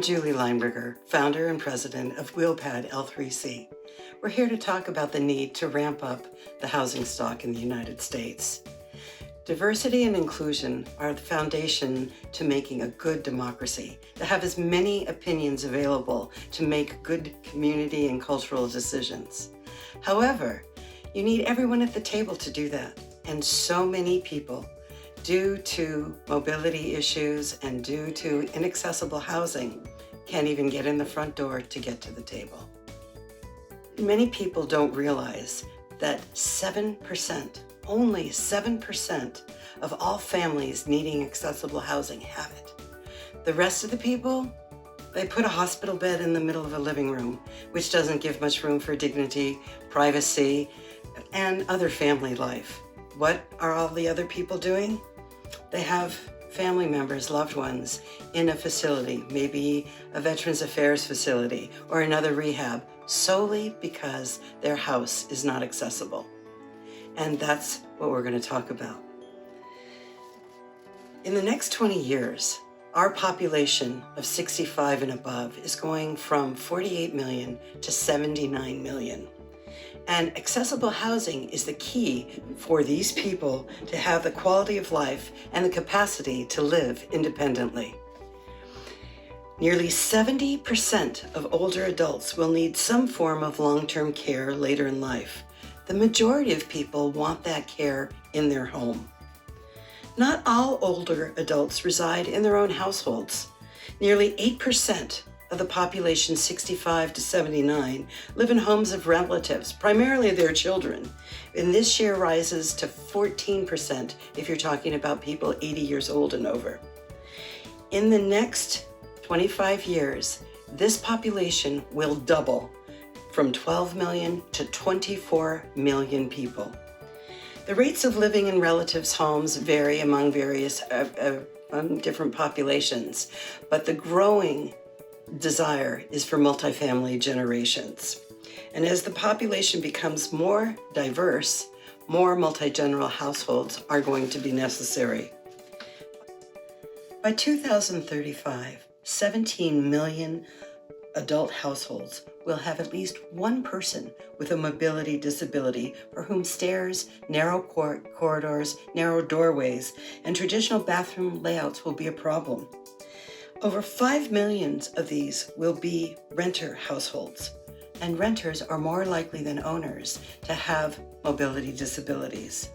Julie Lineberger, founder and president of WheelPad L3C. We're here to talk about the need to ramp up the housing stock in the United States. Diversity and inclusion are the foundation to making a good democracy, to have as many opinions available to make good community and cultural decisions. However, you need everyone at the table to do that, and so many people, due to mobility issues and due to inaccessible housing, can't even get in the front door to get to the table. Many people don't realize that 7%, only 7% of all families needing accessible housing have it. The rest of the people, they put a hospital bed in the middle of a living room, which doesn't give much room for dignity, privacy, and other family life. What are all the other people doing? They have family members, loved ones in a facility, maybe a Veterans Affairs facility or another rehab, solely because their house is not accessible. And that's what we're going to talk about. In the next 20 years, our population of 65 and above is going from 48 million to 79 million. And accessible housing is the key for these people to have the quality of life and the capacity to live independently. Nearly 70% of older adults will need some form of long-term care later in life. The majority of people want that care in their home. Not all older adults reside in their own households. Nearly 8% of the population 65 to 79 live in homes of relatives, primarily their children. And this share rises to 14% if you're talking about people 80 years old and over. In the next 25 years, this population will double from 12 million to 24 million people. The rates of living in relatives' homes vary among various different populations, but the growing desire is for multifamily generations. And as the population becomes more diverse, more multi-general households are going to be necessary. By 2035, 17 million adult households will have at least one person with a mobility disability for whom stairs, narrow corridors, narrow doorways, and traditional bathroom layouts will be a problem. Over 5 million of these will be renter households, and renters are more likely than owners to have mobility disabilities.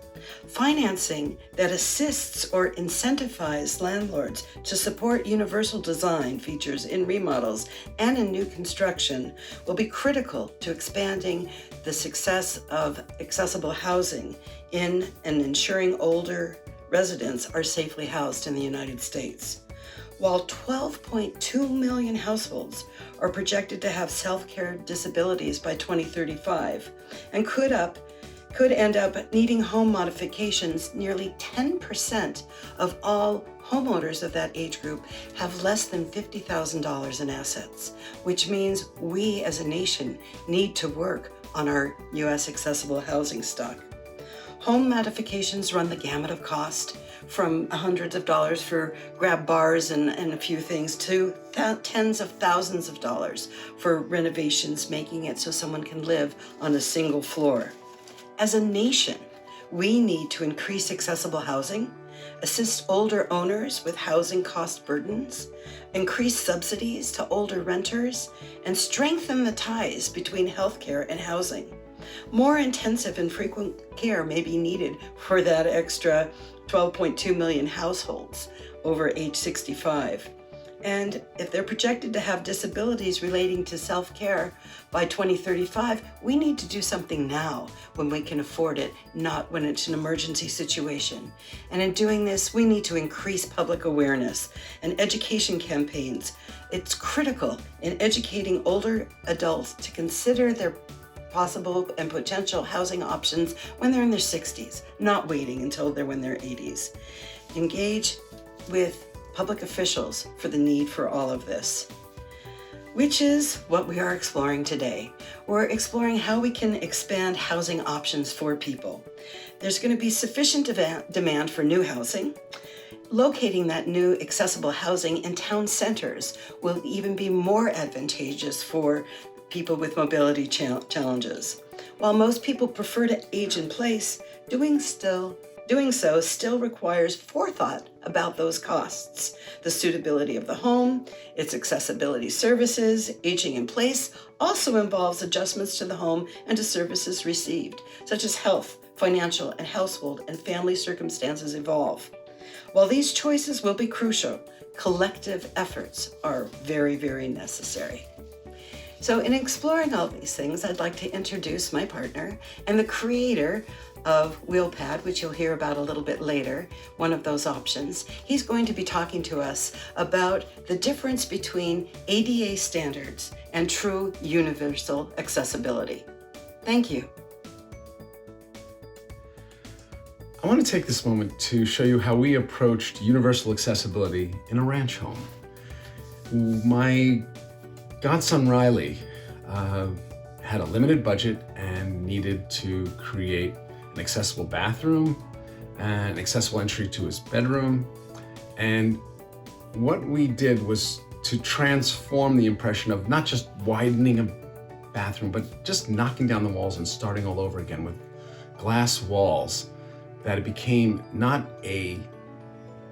Financing that assists or incentivizes landlords to support universal design features in remodels and in new construction will be critical to expanding the success of accessible housing in and ensuring older residents are safely housed in the United States. While 12.2 million households are projected to have self-care disabilities by 2035 and could end up needing home modifications, nearly 10% of all homeowners of that age group have less than $50,000 in assets, which means we as a nation need to work on our U.S. accessible housing stock. Home modifications run the gamut of cost, from hundreds of dollars for grab bars and a few things to tens of thousands of dollars for renovations, making it so someone can live on a single floor. As a nation, we need to increase accessible housing, assist older owners with housing cost burdens, increase subsidies to older renters, and strengthen the ties between healthcare and housing. More intensive and frequent care may be needed for that extra 12.2 million households over age 65. And if they're projected to have disabilities relating to self-care by 2035, we need to do something now when we can afford it, not when it's an emergency situation. And in doing this, we need to increase public awareness and education campaigns. It's critical in educating older adults to consider their possible and potential housing options when they're in their 60s, not waiting until they're in their 80s. Engage with public officials for the need for all of this, which is what we are exploring today. We're exploring how we can expand housing options for people. There's going to be sufficient demand for new housing, Locating that new accessible housing in town centers will even be more advantageous for people with mobility challenges. While most people prefer to age in place, doing so still requires forethought about those costs. The suitability of the home, its accessibility services, aging in place also involves adjustments to the home and to services received, such as health, financial, and household and family circumstances evolve. While these choices will be crucial, collective efforts are very, very necessary. So in exploring all these things, I'd like to introduce my partner and the creator of WheelPad, which you'll hear about a little bit later, one of those options. He's going to be talking to us about the difference between ADA standards and true universal accessibility. Thank you. I want to take this moment to show you how we approached universal accessibility in a ranch home. My godson Riley had a limited budget and needed to create an accessible bathroom, and an accessible entry to his bedroom. And what we did was to transform the impression of not just widening a bathroom, but just knocking down the walls and starting all over again with glass walls, that it became not an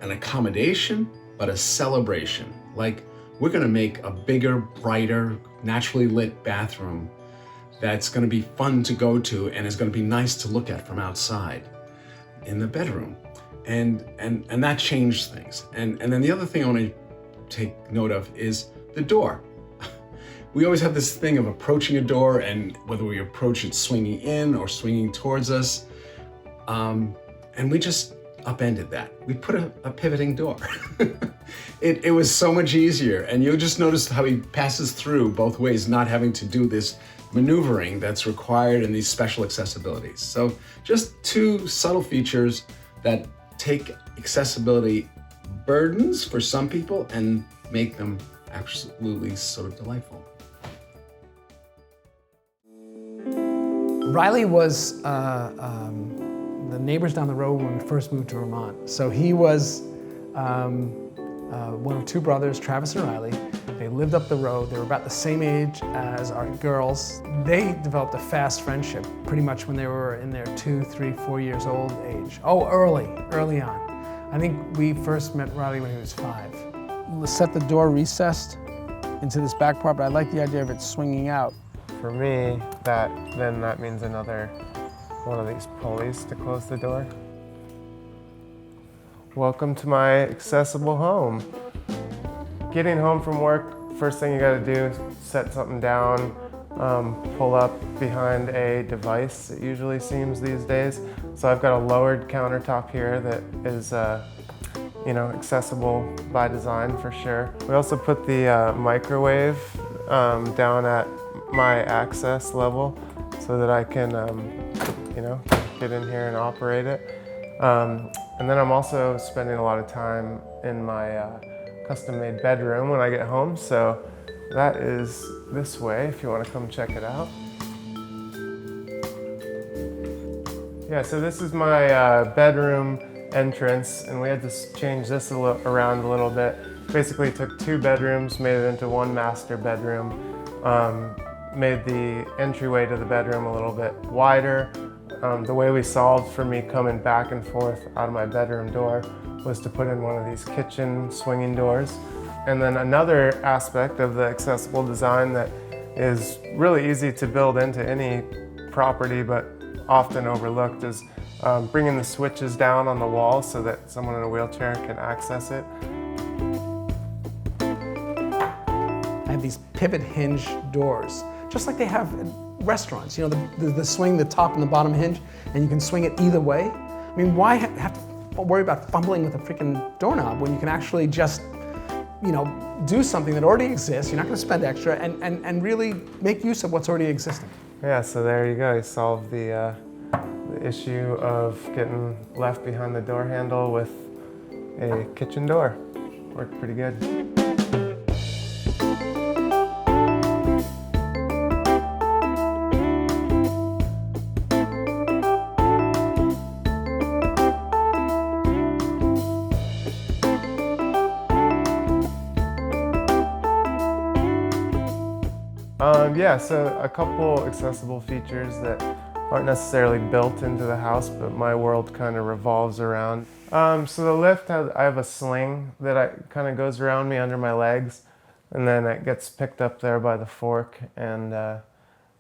accommodation, but a celebration. Like, we're gonna make a bigger, brighter, naturally lit bathroom that's gonna be fun to go to and is gonna be nice to look at from outside in the bedroom. And that changed things. And then the other thing I wanna take note of is the door. We always have this thing of approaching a door, and whether we approach it swinging in or swinging towards us, and we just upended that. We put a pivoting door. It was so much easier, and you'll just notice how he passes through both ways, not having to do this maneuvering that's required in these special accessibilities. So just two subtle features that take accessibility burdens for some people and make them absolutely sort of delightful. Riley was the neighbors down the road when we first moved to Vermont. So he was one of two brothers, Travis and Riley. They lived up the road. They were about the same age as our girls. They developed a fast friendship pretty much when they were in their 2, 3, 4 years old age. Oh, early on. I think we first met Riley when he was 5. Let's set the door recessed into this back part, but I like the idea of it swinging out. For me, that means another one of these pulleys to close the door. Welcome to my accessible home. Getting home from work, first thing you gotta do is set something down, pull up behind a device, it usually seems these days. So I've got a lowered countertop here that is accessible by design for sure. We also put the microwave down at my access level so that I can get in here and operate it. And then I'm also spending a lot of time in my custom-made bedroom when I get home, so that is this way if you want to come check it out. Yeah, so this is my bedroom entrance, and we had to change this around a little bit. Basically took 2 bedrooms, made it into 1 master bedroom, made the entryway to the bedroom a little bit wider. The way we solved for me coming back and forth out of my bedroom door was to put in one of these kitchen swinging doors. And then another aspect of the accessible design that is really easy to build into any property but often overlooked is bringing the switches down on the wall so that someone in a wheelchair can access it. I have these pivot hinge doors, just like they have in restaurants. You know, the swing, the top and the bottom hinge, and you can swing it either way. I mean, why have to worry about fumbling with a freaking doorknob when you can actually just, do something that already exists? You're not going to spend extra and really make use of what's already existing. Yeah, so there you go. You solved the issue of getting left behind the door handle with a kitchen door. Worked pretty good. Yeah, so a couple accessible features that aren't necessarily built into the house, but my world kind of revolves around. So the lift I have a sling that kind of goes around me under my legs, and then it gets picked up there by the fork and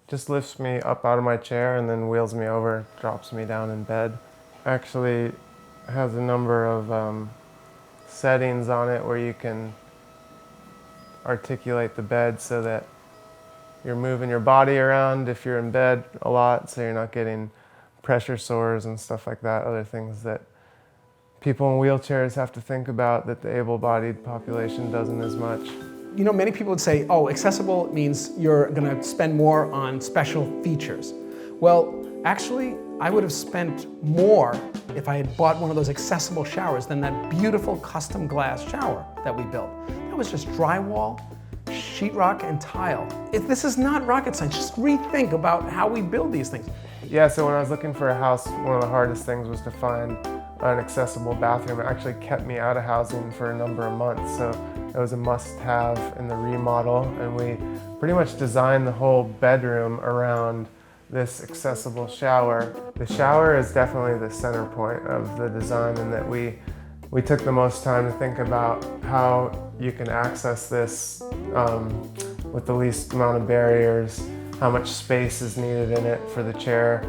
just lifts me up out of my chair and then wheels me over, drops me down in bed. Actually has a number of settings on it where you can articulate the bed so that you're moving your body around if you're in bed a lot, so you're not getting pressure sores and stuff like that, other things that people in wheelchairs have to think about that the able-bodied population doesn't as much. You know, many people would say, oh, accessible means you're gonna spend more on special features. Well, actually, I would have spent more if I had bought one of those accessible showers than that beautiful custom glass shower that we built. That was just drywall, sheetrock, and tile. This is not rocket science. Just rethink about how we build these things. Yeah, so when I was looking for a house, one of the hardest things was to find an accessible bathroom. It actually kept me out of housing for a number of months, so it was a must-have in the remodel, and we pretty much designed the whole bedroom around this accessible shower. The shower is definitely the center point of the design, in that we took the most time to think about how you can access this with the least amount of barriers, how much space is needed in it for the chair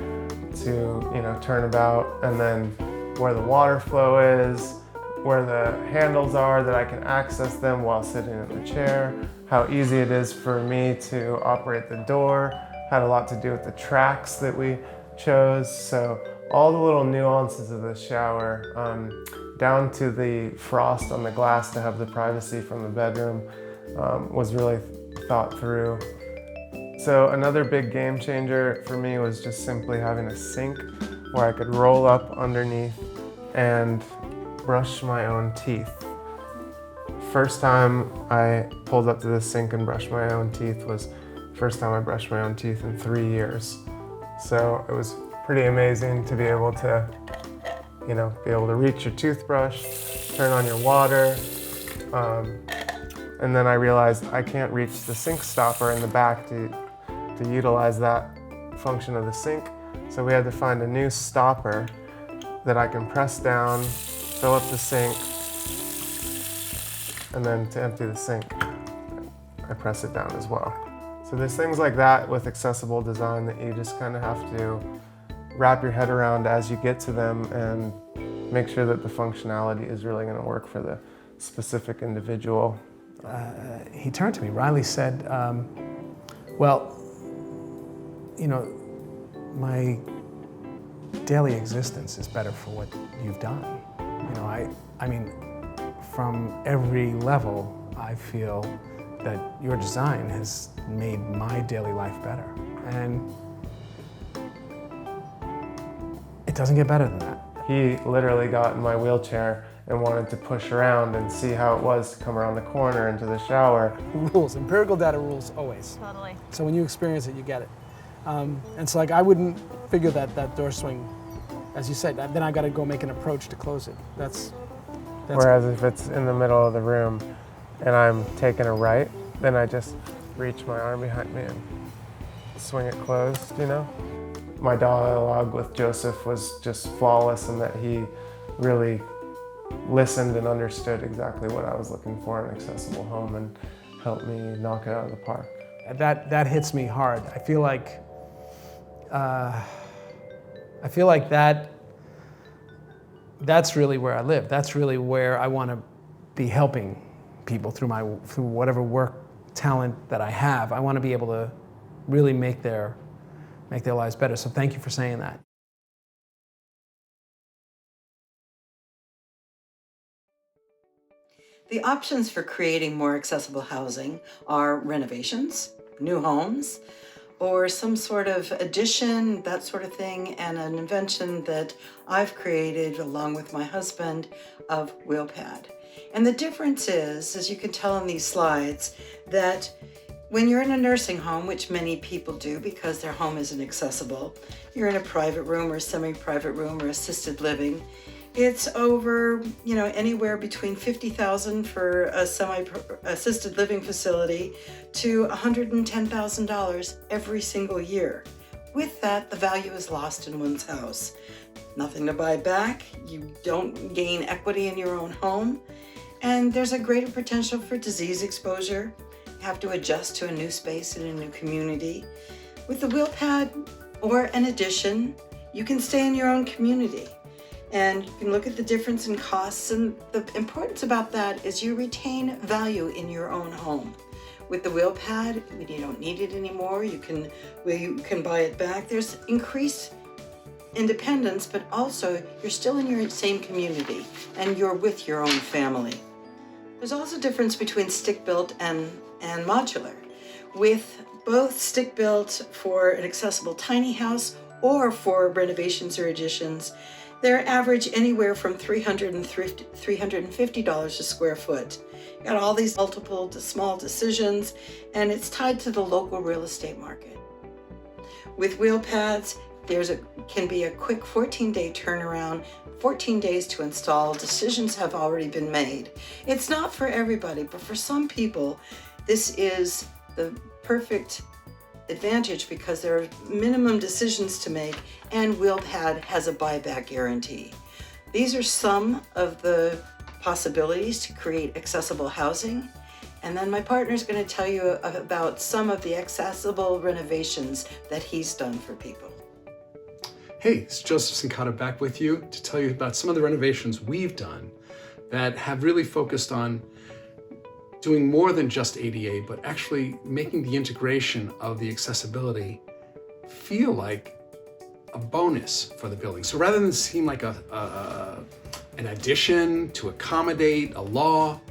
to turn about, and then where the water flow is, where the handles are that I can access them while sitting in the chair, how easy it is for me to operate the door, had a lot to do with the tracks that we chose. So all the little nuances of the shower, down to the frost on the glass to have the privacy from the bedroom, was really thought through. So another big game changer for me was just simply having a sink where I could roll up underneath and brush my own teeth. First time I pulled up to the sink and brushed my own teeth was the first time I brushed my own teeth in 3 years. So it was pretty amazing to be able to reach your toothbrush, turn on your water, and then I realized I can't reach the sink stopper in the back to utilize that function of the sink. So we had to find a new stopper that I can press down, fill up the sink, and then to empty the sink, I press it down as well. So there's things like that with accessible design that you just kind of have to wrap your head around as you get to them and make sure that the functionality is really going to work for the specific individual. He turned to me. Riley said, well, my daily existence is better for what you've done. I mean, from every level, I feel that your design has made my daily life better. And it doesn't get better than that. He literally got in my wheelchair and wanted to push around and see how it was to come around the corner into the shower. Rules, empirical data rules always. Totally. So when you experience it, you get it. And so I wouldn't figure that door swing, as you said, then I got to go make an approach to close it. That's Whereas if it's in the middle of the room and I'm taking a right, then I just reach my arm behind me and swing it closed, My dialogue with Joseph was just flawless in that he really listened and understood exactly what I was looking for in an accessible home and helped me knock it out of the park. That hits me hard. I feel like that's really where I live. That's really where I want to be helping people through whatever work talent that I have. I want to be able to really make their lives better. So thank you for saying that. The options for creating more accessible housing are renovations, new homes, or some sort of addition, that sort of thing, and an invention that I've created along with my husband of WheelPad. And the difference is, as you can tell in these slides, that When you're in a nursing home, which many people do because their home isn't accessible, you're in a private room or semi-private room or assisted living, it's over, anywhere between $50,000 for a semi-assisted living facility to $110,000 every single year. With that, the value is lost in one's house. Nothing to buy back, you don't gain equity in your own home, and there's a greater potential for disease exposure. You have to adjust to a new space in a new community. With the WheelPad or an addition, you can stay in your own community. And you can look at the difference in costs, and the importance about that is you retain value in your own home. With the WheelPad, you don't need it anymore. You can buy it back. There's increased independence, but also you're still in your same community and you're with your own family. There's also a difference between stick-built and modular. With both stick-built for an accessible tiny house or for renovations or additions, they're average anywhere from $350 a square foot. You got all these multiple small decisions, and it's tied to the local real estate market. With WheelPads, can be a quick 14-day turnaround, 14 days to install. Decisions have already been made. It's not for everybody, but for some people, this is the perfect advantage because there are minimum decisions to make, and WheelPad has a buyback guarantee. These are some of the possibilities to create accessible housing, and then my partner is going to tell you about some of the accessible renovations that he's done for people. Hey, it's Joseph Sincata back with you to tell you about some of the renovations we've done that have really focused on doing more than just ADA, but actually making the integration of the accessibility feel like a bonus for the building. So rather than seem like an addition to accommodate a law,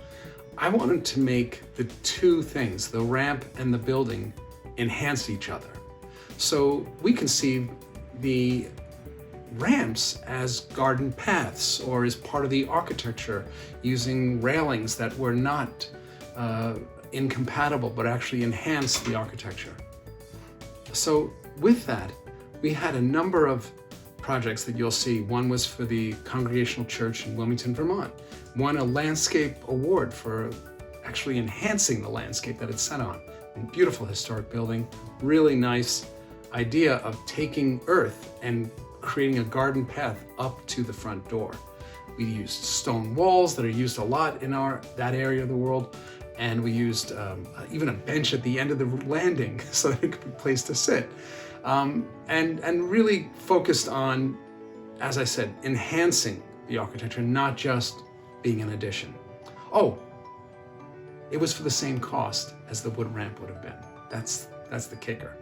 I wanted to make the two things, the ramp and the building, enhance each other. So we conceived the ramps as garden paths or as part of the architecture, using railings that were not incompatible but actually enhanced the architecture. So with that, we had a number of projects that you'll see. One was for the Congregational Church in Wilmington, Vermont. Won a landscape award for actually enhancing the landscape that it's set on. A beautiful historic building, really nice idea of taking earth and creating a garden path up to the front door. We used stone walls that are used a lot in that area of the world, and we used even a bench at the end of the landing so that it could be a place to sit. And really focused on, as I said, enhancing the architecture, not just being an addition. Oh, it was for the same cost as the wood ramp would have been. That's the kicker.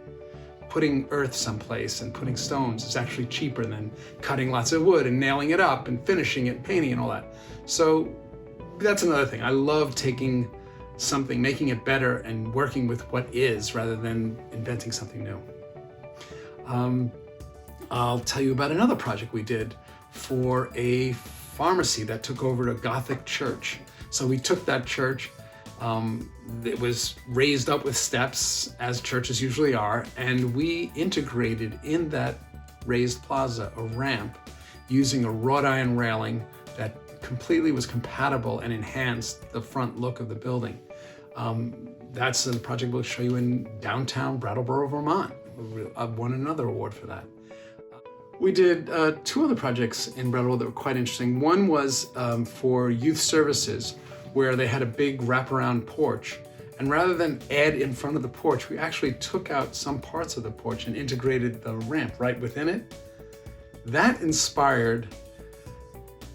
Putting earth someplace and putting stones is actually cheaper than cutting lots of wood and nailing it up and finishing it, painting and all that. So that's another thing. I love taking something, making it better, and working with what is rather than inventing something new. I'll tell you about another project we did for a pharmacy that took over a Gothic church. So we took that church, it was raised up with steps, as churches usually are, and we integrated in that raised plaza a ramp using a wrought iron railing that completely was compatible and enhanced the front look of the building. That's a project we'll show you in downtown Brattleboro, Vermont. I won another award for that. We did two other projects in Brattleboro that were quite interesting. One was for youth services, where they had a big wraparound porch. And rather than add in front of the porch, we actually took out some parts of the porch and integrated the ramp right within it. That inspired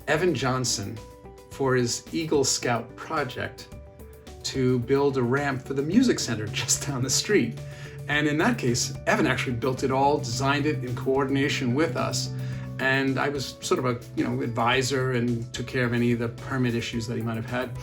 Evan Johnson for his Eagle Scout project to build a ramp for the music center just down the street. And in that case, Evan actually built it all, designed it in coordination with us. And I was sort of a advisor and took care of any of the permit issues that he might have had.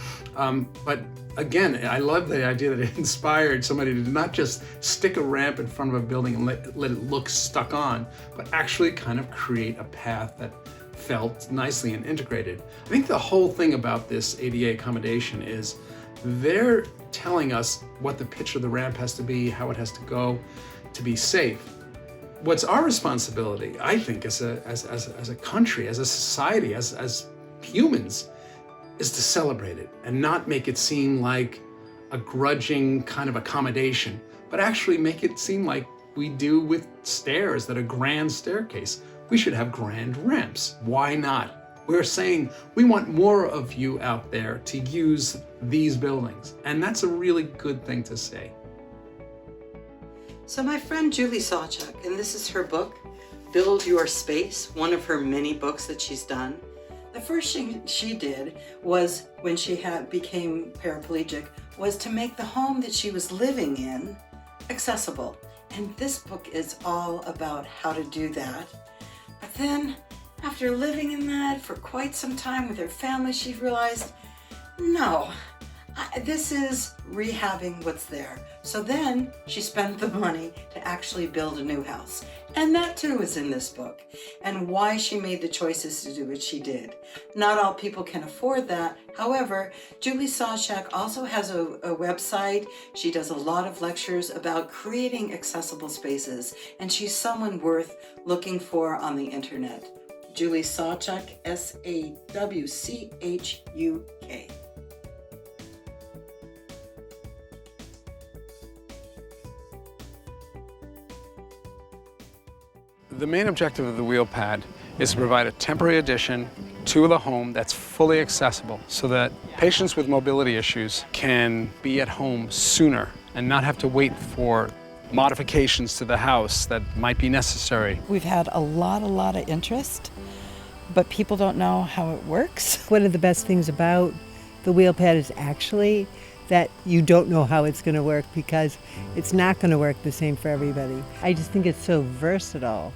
But again, I love the idea that it inspired somebody to not just stick a ramp in front of a building and let it look stuck on, but actually kind of create a path that felt nicely and integrated. I think the whole thing about this ADA accommodation is they're telling us what the pitch of the ramp has to be, how it has to go to be safe. What's our responsibility, I think, as a country, as a society, as humans, is to celebrate it and not make it seem like a grudging kind of accommodation, but actually make it seem like we do with stairs, that a grand staircase. We should have grand ramps. Why not? We're saying we want more of you out there to use these buildings, and that's a really good thing to say. So my friend Julie Sawchuk, and this is her book, Build Your Space, one of her many books that she's done. The first thing she did was, when she became paraplegic, was to make the home that she was living in accessible. And this book is all about how to do that. But then, after living in that for quite some time with her family, she realized, no, this is rehabbing what's there. So then she spent the money to actually build a new house. And that too is in this book, and why she made the choices to do what she did. Not all people can afford that. However, Julie Sawchuk also has a website. She does a lot of lectures about creating accessible spaces, and she's someone worth looking for on the internet. Julie Sawchuk, Sawchuk. The main objective of the WheelPad is to provide a temporary addition to the home that's fully accessible so that patients with mobility issues can be at home sooner and not have to wait for modifications to the house that might be necessary. We've had a lot of interest, but people don't know how it works. One of the best things about the WheelPad is actually that you don't know how it's going to work, because it's not going to work the same for everybody. I just think it's so versatile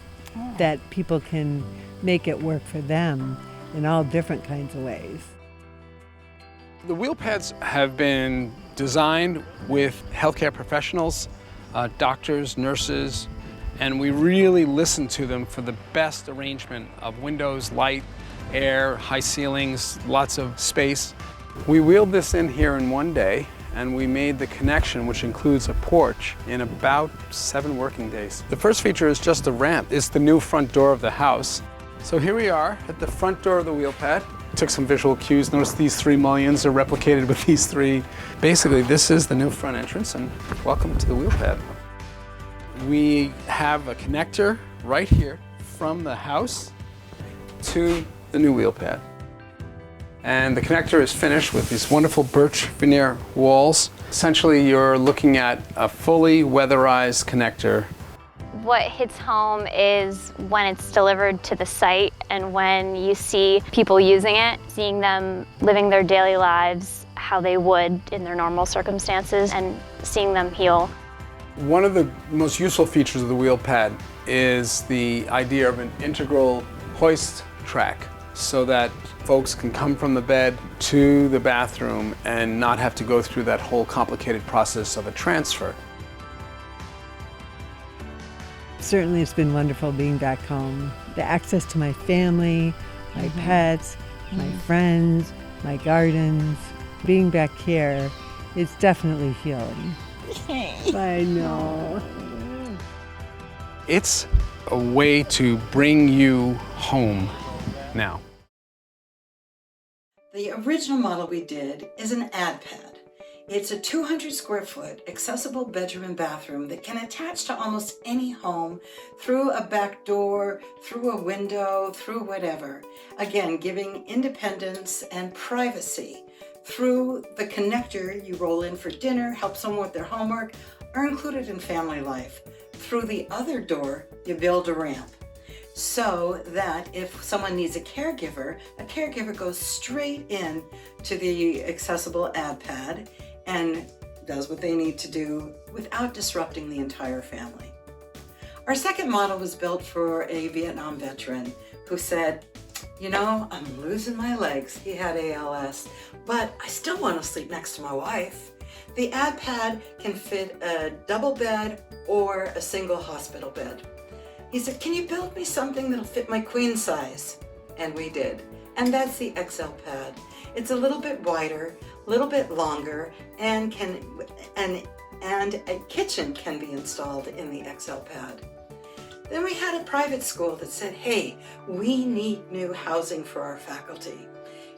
that people can make it work for them in all different kinds of ways. The WheelPads have been designed with healthcare professionals, doctors, nurses, and we really listen to them for the best arrangement of windows, light, air, high ceilings, lots of space. We wheeled this in here in one day, and we made the connection, which includes a porch, in about 7 working days. The first feature is just a ramp. It's the new front door of the house. So here we are at the front door of the WheelPad. Took some visual cues. Notice these 3 mullions are replicated with these 3. Basically, this is the new front entrance, and welcome to the WheelPad. We have a connector right here from the house to the new WheelPad. And the connector is finished with these wonderful birch veneer walls. Essentially, you're looking at a fully weatherized connector. What hits home is when it's delivered to the site and when you see people using it, seeing them living their daily lives how they would in their normal circumstances, and seeing them heal. One of the most useful features of the WheelPad is the idea of an integral hoist track, so that folks can come from the bed to the bathroom and not have to go through that whole complicated process of a transfer. Certainly it's been wonderful being back home. The access to my family, my pets, my friends, my gardens. Being back here, it's definitely healing. I know. It's a way to bring you home now. The original model we did is an AdPad. It's a 200 square foot accessible bedroom and bathroom that can attach to almost any home through a back door, through a window, through whatever. Again, giving independence and privacy. Through the connector, you roll in for dinner, help someone with their homework, or included in family life. Through the other door, you build a ramp, so that if someone needs a caregiver goes straight in to the accessible AdPad and does what they need to do without disrupting the entire family. Our second model was built for a Vietnam veteran who said, you know, I'm losing my legs. He had ALS, but I still want to sleep next to my wife. The AdPad can fit a double bed or a single hospital bed. He said, can you build me something that'll fit my queen size? And we did. And that's the XL Pad. It's a little bit wider, a little bit longer, and a kitchen can be installed in the XLPad. Then we had a private school that said, hey, we need new housing for our faculty.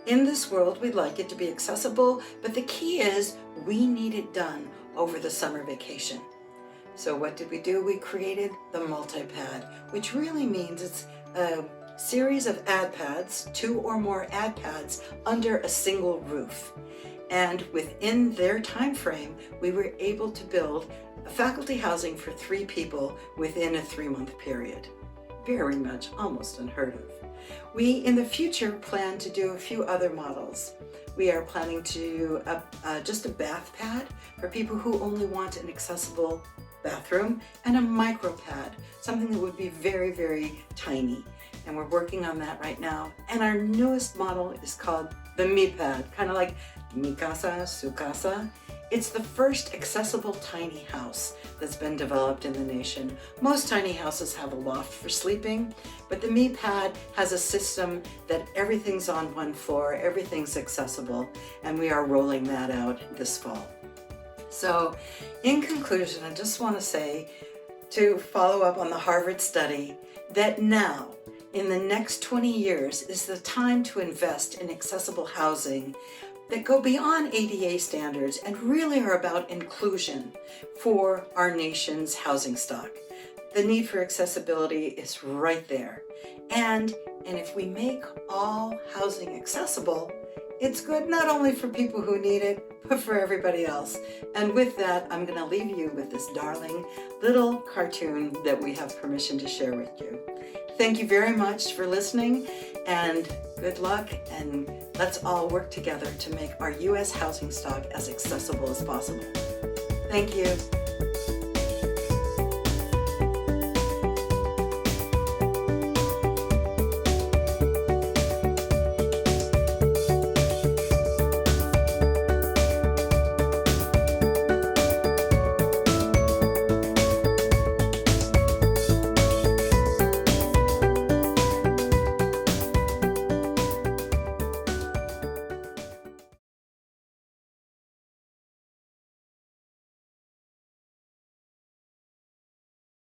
In this world, we'd like it to be accessible, but the key is we need it done over the summer vacation. So what did we do? We created the multi-pad, which really means it's a series of ad pads, 2 or more ad pads under a single roof. And within their time frame, we were able to build faculty housing for 3 people within a 3-month period. Very much almost unheard of. We, in the future, plan to do a few other models. We are planning to do just a bath pad for people who only want an accessible bathroom, and a micro pad, something that would be very, very tiny. And we're working on that right now. And our newest model is called the WheelPad, kind of like Mi Casa, Su Casa. It's the first accessible tiny house that's been developed in the nation. Most tiny houses have a loft for sleeping, but the WheelPad has a system that everything's on one floor, everything's accessible, and we are rolling that out this fall. So in conclusion, I just want to say, to follow up on the Harvard study, that now, in the next 20 years, is the time to invest in accessible housing that go beyond ADA standards and really are about inclusion for our nation's housing stock. The need for accessibility is right there. And if we make all housing accessible, it's good not only for people who need it, but for everybody else. And with that, I'm going to leave you with this darling little cartoon that we have permission to share with you. Thank you very much for listening, and good luck, and let's all work together to make our U.S. housing stock as accessible as possible. Thank you.